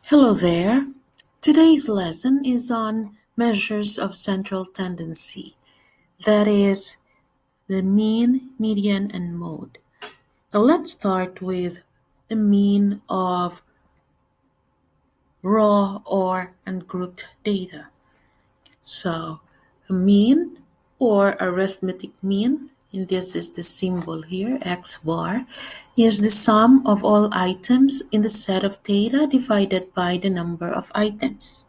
Hello there. Today's lesson is on measures of central tendency, that is, the mean, median, and mode. Now let's start with the mean of raw or ungrouped data. So, a mean or arithmetic mean, and this is the symbol here, x bar, is the sum of all items in the set of data divided by the number of items.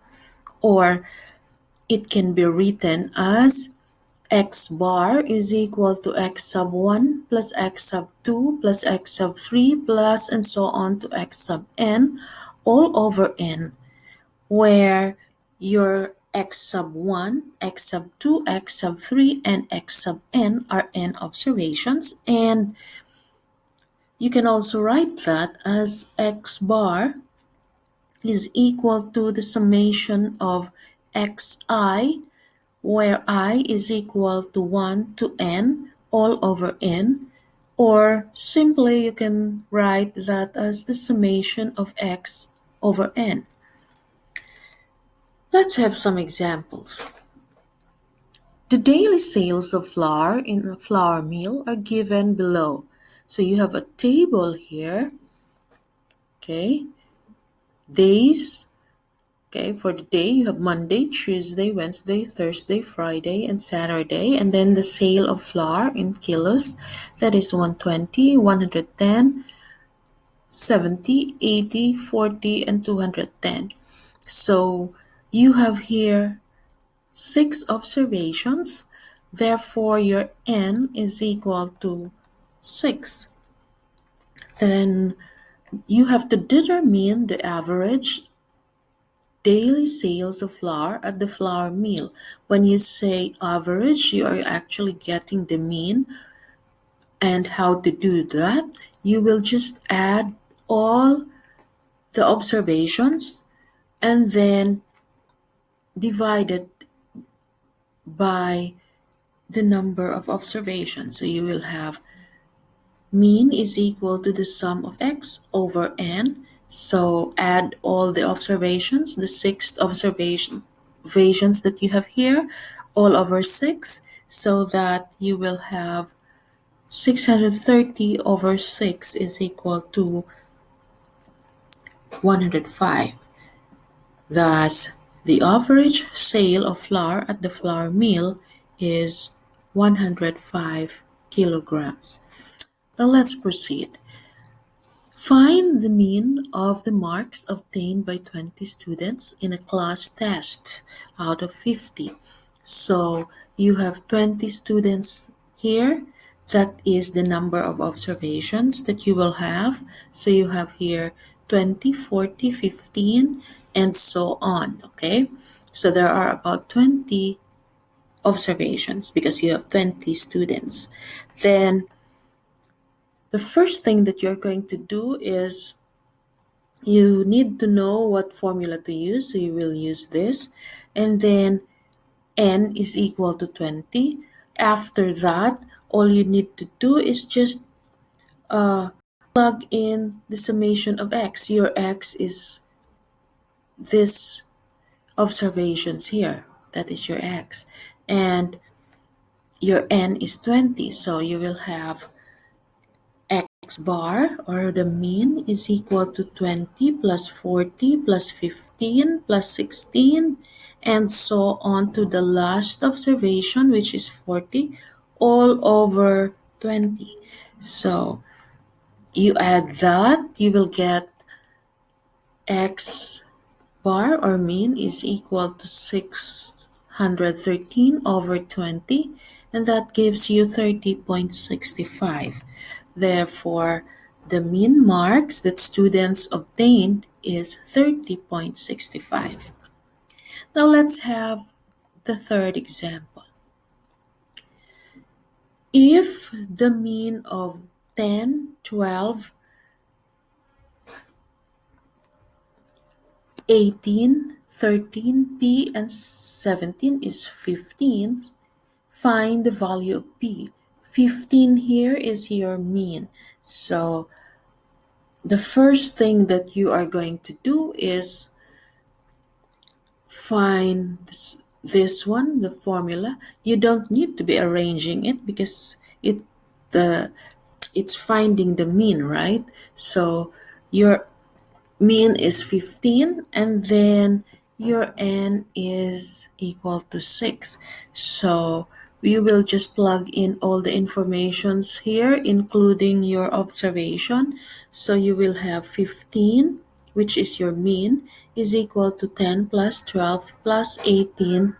Or it can be written as x bar is equal to x sub 1 plus x sub 2 plus x sub 3 plus and so on to x sub n all over n, where your x sub 1, x sub 2, x sub 3, and x sub n are n observations, and you can also write that as x bar is equal to the summation of xi, where I is equal to 1 to n all over n, or simply you can write that as the summation of x over n. Let's have some examples. The daily sales of flour in a flour mill are given below. So you have a table here, okay? Days. Okay, for the day, you have Monday, Tuesday, Wednesday, Thursday, Friday, and Saturday. And then the sale of flour in kilos, that is 120, 110, 70, 80, 40, and 210. So you have here 6 observations. Therefore, your n is equal to 6. Then you have to determine the average daily sales of flour at the flour mill. When you say average, you are actually getting the mean. And how to do that? You will just add all the observations and then divide it by the number of observations. So you will have mean is equal to the sum of x over n. So add all the observations, the 6 observations that you have here, all over 6, so that you will have 630 over 6 is equal to 105. Thus, the average sale of flour at the flour mill is 105 kilograms. Now let's proceed. Find the mean of the marks obtained by 20 students in a class test out of 50. So you have 20 students here. That is the number of observations that you will have. So you have here 20, 40, 15, and so on. Okay. So there are about 20 observations because you have 20 students. Then the first thing that you're going to do is you need to know what formula to use, so you will use this. And then n is equal to 20. After that, all you need to do is just plug in the summation of x. Your x is this observations here. That is your x. And your n is 20. So you will have x bar, or the mean, is equal to 20 plus 40 plus 15 plus 16, and so on to the last observation, which is 40 all over 20. So you add that, you will get x bar, or mean, is equal to 613 over 20, and that gives you 30.65. Therefore, the mean marks that students obtained is 30.65. Now let's have the third example. If the mean of 10, 12, 18, 13, P, and 17 is 15, find the value of P. 15 here is your mean. So the first thing that you are going to do is find this one, the formula. You don't need to be arranging it because the it's finding the mean, right? So your mean is 15 and then your n is equal to 6. So we will just plug in all the informations here including your observation. So you will have 15, which is your mean, is equal to 10 plus 12 plus 18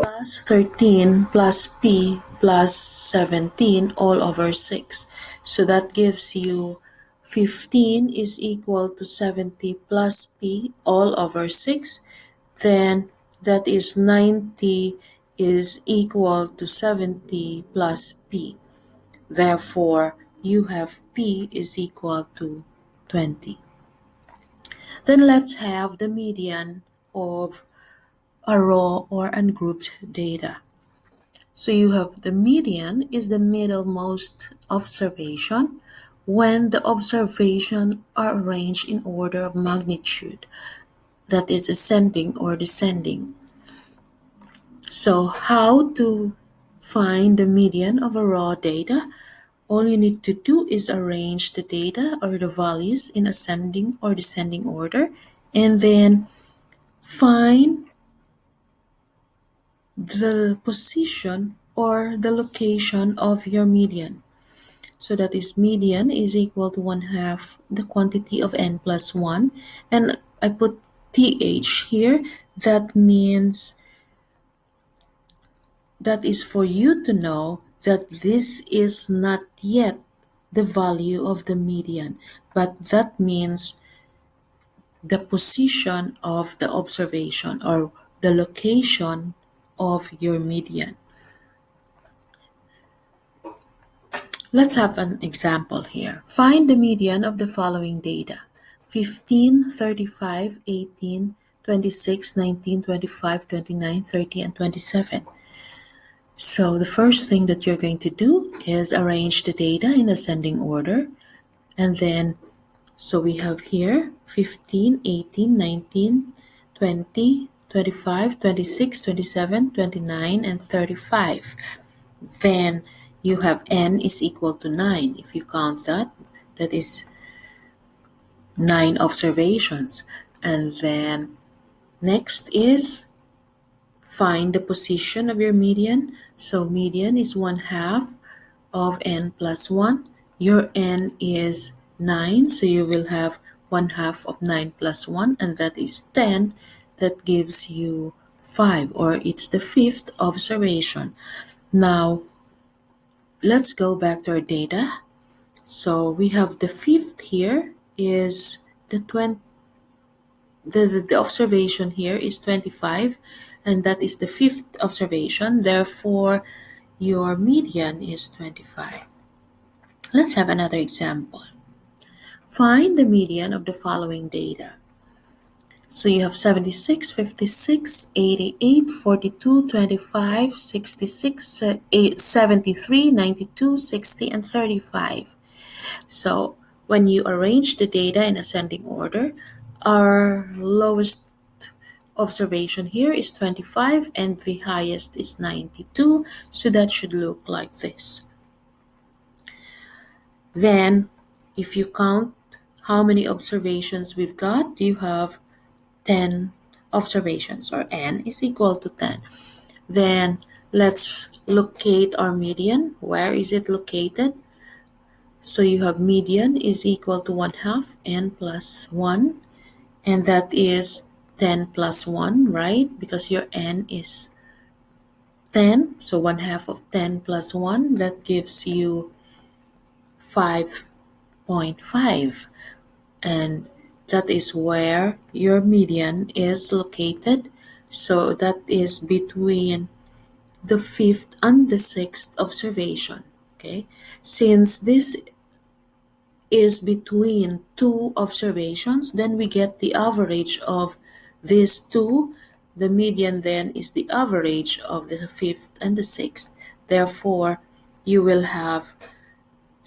plus 13 plus p plus 17 all over 6. So that gives you 15 is equal to 70 plus p all over 6. Then that is 90 is equal to 70 plus p. Therefore, you have p is equal to 20. Then let's have the median of a raw or ungrouped data. So you have the median is the middlemost observation when the observation are arranged in order of magnitude, that is ascending or descending. So how to find the median of a raw data? All you need to do is arrange the data or the values in ascending or descending order and then find the position or the location of your median. So that is median is equal to 1/2 the quantity of n plus 1. And I put th here. That means that is for you to know that this is not yet the value of the median, but that means the position of the observation or the location of your median. Let's have an example here. Find the median of the following data: 15, 35, 18, 26, 19, 25, 29, 30, and 27. So the first thing that you're going to do is arrange the data in ascending order. And then, so we have here 15, 18, 19, 20, 25, 26, 27, 29, and 35. Then you have n is equal to 9. If you count that, that is 9 observations. And then next is find the position of your median. So median is 1/2 of n plus 1. Your n is 9, so you will have 1/2 of 9 plus 1, and that is 10. That gives you 5, or it's the fifth observation. Now, let's go back to our data. So we have the fifth here is the 20, the observation here is 25, and that is the fifth observation. Therefore, your median is 25. Let's have another example. Find the median of the following data. So you have 76, 56, 88, 42, 25, 66, 73, 92, 60, and 35. So when you arrange the data in ascending order, our lowest observation here is 25 and the highest is 92. So that should look like this. Then if you count how many observations we've got, you have 10 observations, or n is equal to 10. Then let's locate our median. Where is it located? So you have median is equal to 1/2 n plus 1, and that is 10 plus 1, right? Because your n is 10, so 1/2 of 10 plus 1, that gives you 5.5. And that is where your median is located. So that is between the fifth and the sixth observation. Okay, since this is between two observations, then we get the average of these two. The median then is the average of the fifth and the sixth. Therefore, you will have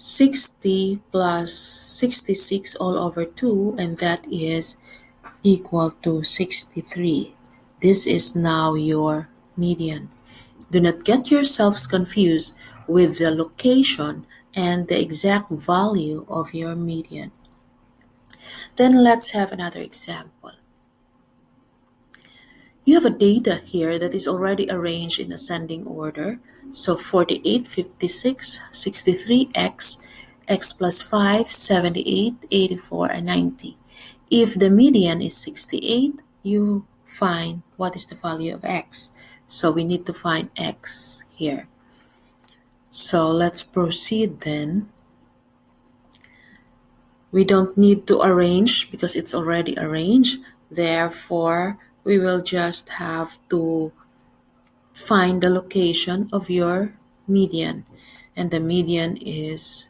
60 plus 66 all over 2, and that is equal to 63. This is now your median. Do not get yourselves confused with the location and the exact value of your median. Then let's have another example. You have a data here that is already arranged in ascending order. So 48, 56, 63x, x plus 5, 78, 84, and 90. If the median is 68, you find what is the value of x. So we need to find x here. So let's proceed then. We don't need to arrange because it's already arranged. Therefore, we will just have to find the location of your median, and the median is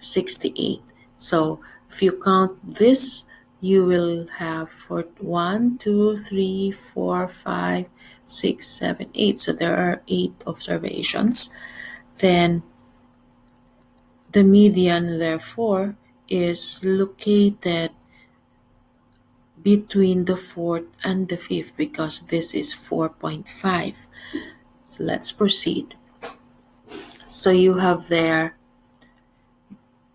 68. So if you count this, you will have for 1, 2, 3, 4, 5, 6, 7, 8. So there are 8 observations. Then the median, therefore, is located between the fourth and the fifth because this is 4.5. So let's proceed. So you have there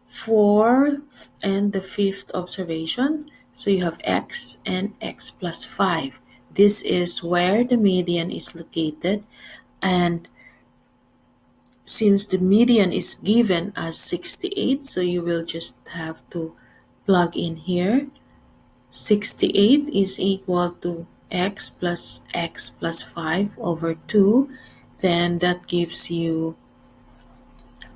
fourth and the fifth observation. So you have x and x plus 5. This is where the median is located, and since the median is given as 68, so you will just have to plug in here. 68 is equal to x plus 5 over 2. Then that gives you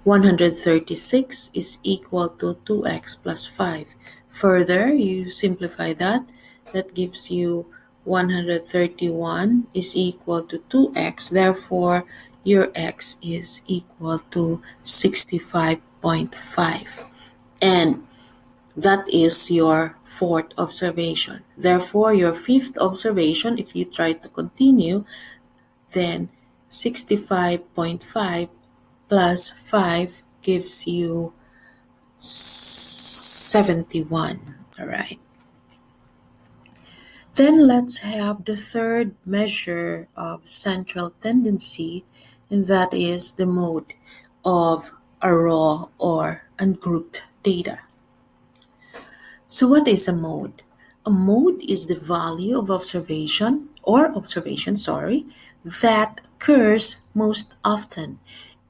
136 is equal to 2x plus 5. Further, you simplify that. That gives you 131 is equal to 2x. Therefore, your x is equal to 65.5. And that is your fourth observation. Therefore, your fifth observation, if you try to continue, then 65.5 plus 5 gives you 71. All right. Then let's have the third measure of central tendency, and that is the mode of a raw or ungrouped data. So what is a mode? A mode is the value of observation, that occurs most often.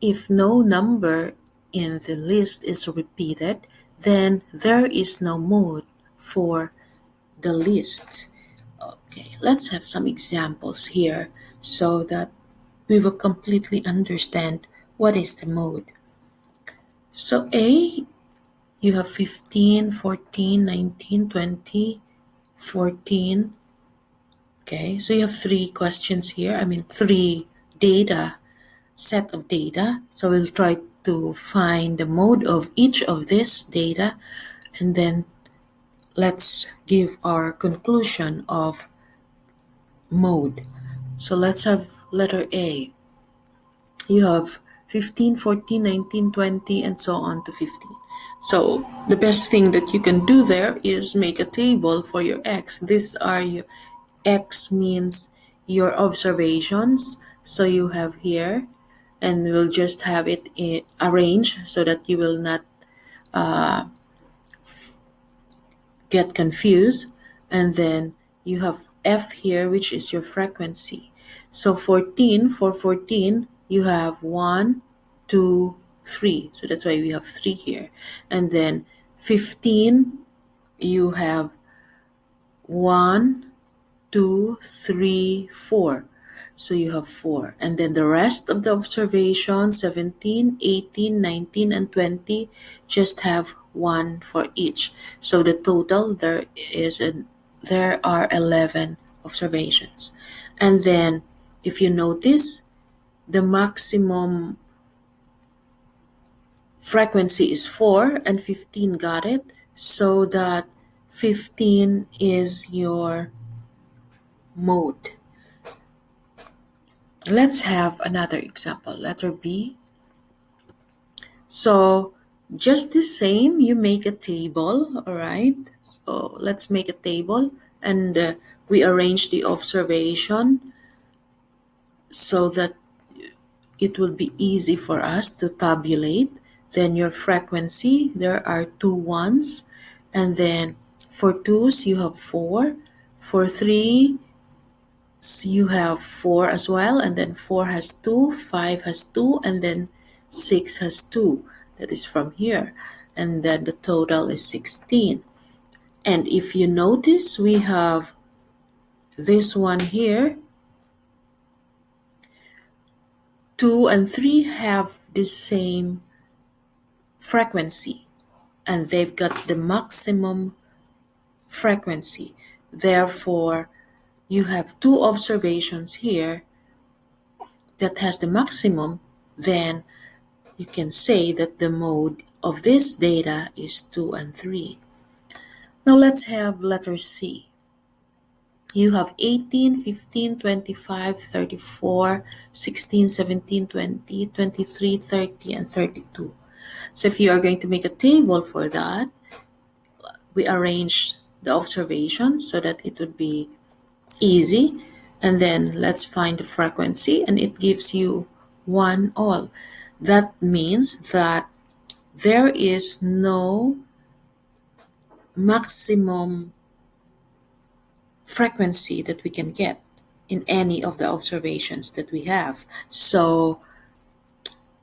If no number in the list is repeated, then there is no mode for the list. Okay, let's have some examples here so that we will completely understand what is the mode. So A, you have 15, 14, 19, 20, 14. Okay, so you have three questions here. Three set of data. So we'll try to find the mode of each of this data, and then let's give our conclusion of mode. So let's have letter A. You have 15, 14, 19, 20, and so on to 15. So the best thing that you can do there is make a table for your x. These are your x means your observations. So you have here, and we'll just have it arranged so that you will not get confused. And then you have f here, which is your frequency. So 14, for 14, you have 1, 2, 3. So that's why we have 3 here. And then 15, you have 1, 2, 3, 4. So you have 4. And then the rest of the observations, 17, 18, 19, and 20, just have 1 for each. So the total there are 11 observations. And then if you notice, the maximum frequency is 4 and 15 got it. So that 15 is your mode. Let's have another example, letter B. So Just the same, you make a table, all right? So let's make a table, and we arrange the observation so that it will be easy for us to tabulate. Then your frequency, there are two ones, and then for twos you have four, for three you have four as well, and then four has two, five has two, and then six has two. That is from here, and then the total is 16. And if you notice, we have this one here. 2 and 3 have the same frequency, and they've got the maximum frequency. Therefore, you have two observations here that has the maximum. Then you can say that the mode of this data is 2 and 3. Now let's have letter C. You have 18, 15, 25, 34, 16, 17, 20, 23, 30, and 32. So if you are going to make a table for that, we arrange the observations so that it would be easy. And then let's find the frequency, and it gives you 1 all. That means that there is no maximum frequency that we can get in any of the observations that we have. So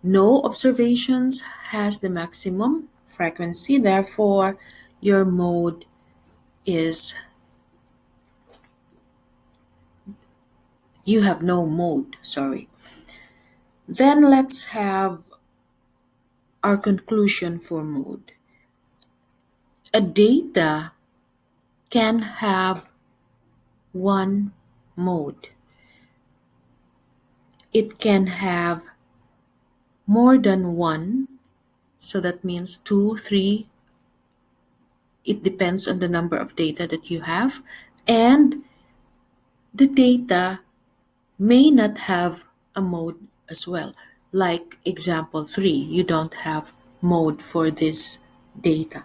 no observations has the maximum frequency, therefore your mode is, you have no mode, sorry. Then let's have our conclusion for mode. A data can have one mode. It can have more than one, so that means two, three. It depends on the number of data that you have, and the data may not have a mode as well. Like example 3, you don't have mode for this data.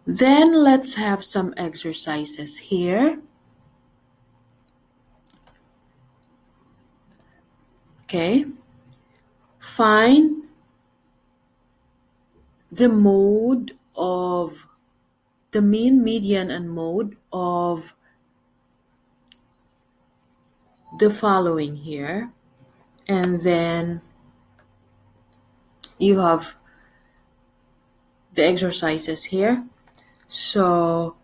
Then let's have some exercises here. Okay. Find the mode of the mean, median, and mode of the following here. And then you have the exercises here. So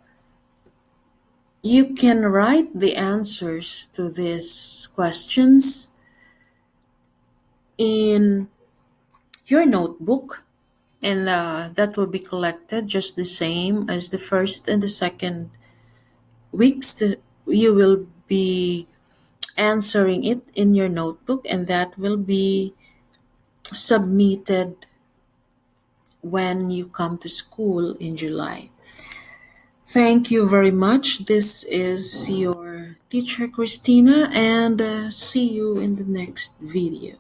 you can write the answers to these questions in your notebook, and that will be collected just the same as the first and the second weeks. You will be answering it in your notebook, and that will be submitted when you come to school in July. Thank you very much. This is your teacher, Christina, and see you in the next video.